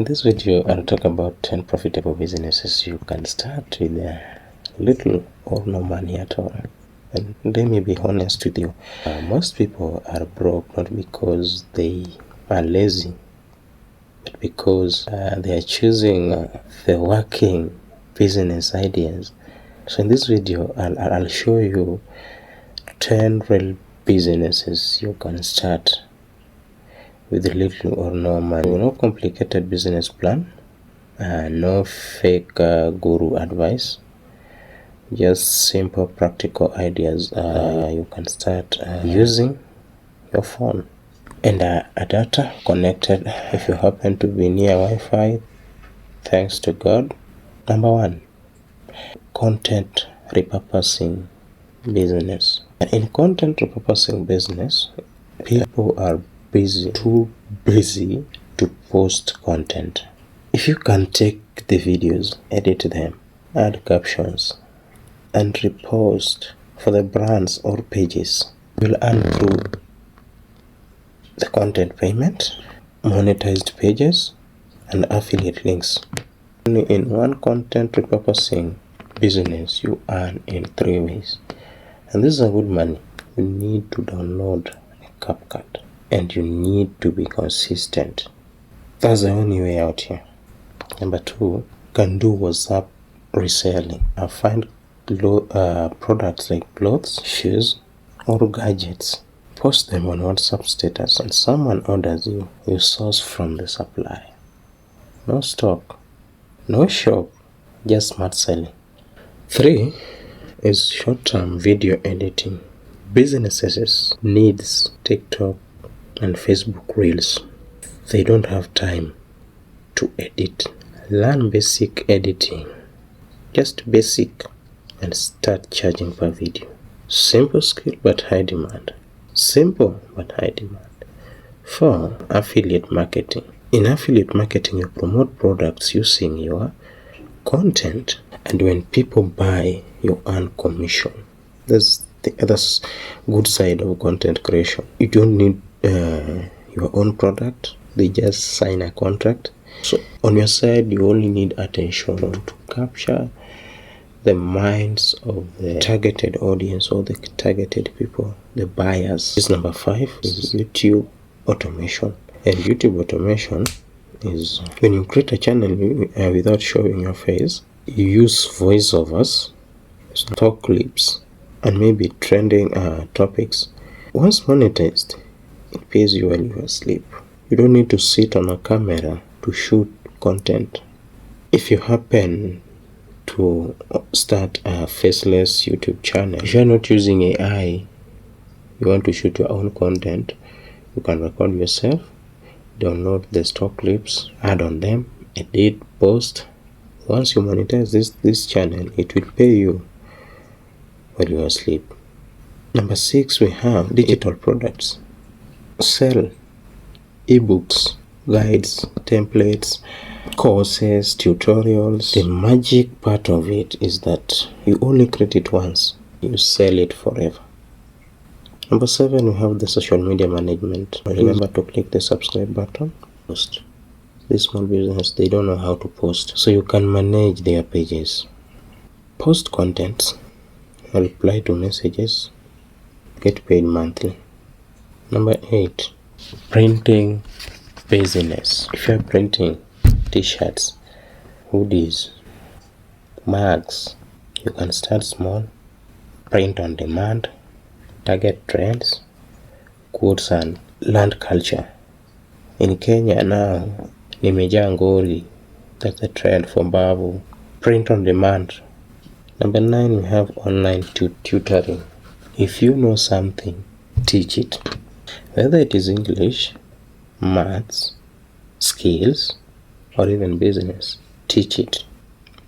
In this video, I'll talk about 10 profitable businesses you can start with little or no money at all. And let me be honest with you. Most people are broke not because they are lazy, but because they are choosing the working business ideas. So in this video, I'll show you 10 real businesses you can start with little or no money. No complicated business plan, no fake guru advice, just simple practical ideas you can start using your phone and a data connected if you happen to be near Wi-Fi. Thanks to God. Number 1, content repurposing business. In content repurposing business, people are too busy to post content. If you can take the videos, edit them, add captions, and repost for the brands or pages, you'll earn through the content payment, monetized pages, and affiliate links. Only in one content repurposing business, you earn in 3 ways. And this is a good money. You need to download a CapCut and you need to be consistent. That's the only way out here. Number 2, you can do WhatsApp reselling. Find products like clothes, shoes, or gadgets. Post them on WhatsApp status and someone orders you source from the supplier. No stock, no shop, just smart selling. 3 is short-term video editing. Businesses needs TikTok and Facebook Reels. They don't have time to edit. Learn basic editing, just basic, and start charging per video. Simple skill but high demand. Simple but high demand. 4, affiliate marketing. In affiliate marketing, you promote products using your content, and when people buy, you earn commission. That's the other good side of content creation. You don't need your own product. They just sign a contract. So on your side, you only need attention to capture the minds of the targeted audience or the targeted people, the buyers. This number 5 is YouTube automation. And YouTube automation is when you create a channel without showing your face, you use voiceovers, stock clips, and maybe trending topics. Once monetized, it pays you while you are asleep. You don't need to sit on a camera to shoot content. If you happen to start a faceless YouTube channel, if you're not using AI, you want to shoot your own content, you can record yourself, download the stock clips, add on them, edit, post. Once you monetize this channel, it will pay you while you are asleep. Number 6, we have digital products. Sell eBooks, guides, templates, courses, tutorials. The magic part of it is that you only create it once, you sell it forever. Number 7, we have the social media management. Remember to click the subscribe button. Post. This small business, they don't know how to post, so you can manage their pages. Post content, reply to messages, get paid monthly. Number 8, printing business. If you're printing t-shirts, hoodies, mugs, you can start small, print on demand, target trends, quotes, and land culture. In Kenya now, nimejaa ngori. That's the trend for Babu. Print on demand. Number 9, we have online tutoring. If you know something, teach it. Whether it is English, maths, skills, or even business, teach it.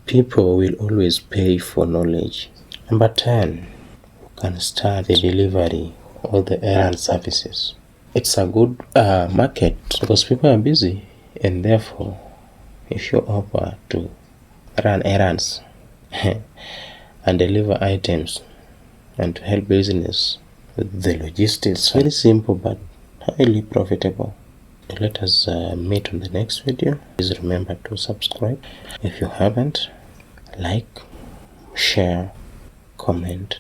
People will always pay for knowledge. Number 10, you can start the delivery or the errand services. It's a good market because people are busy, and therefore, if you offer to run errands and deliver items and to help business with the logistics, very simple but highly profitable. Let us meet on the next video. Please remember to subscribe if you haven't. Like, share, comment,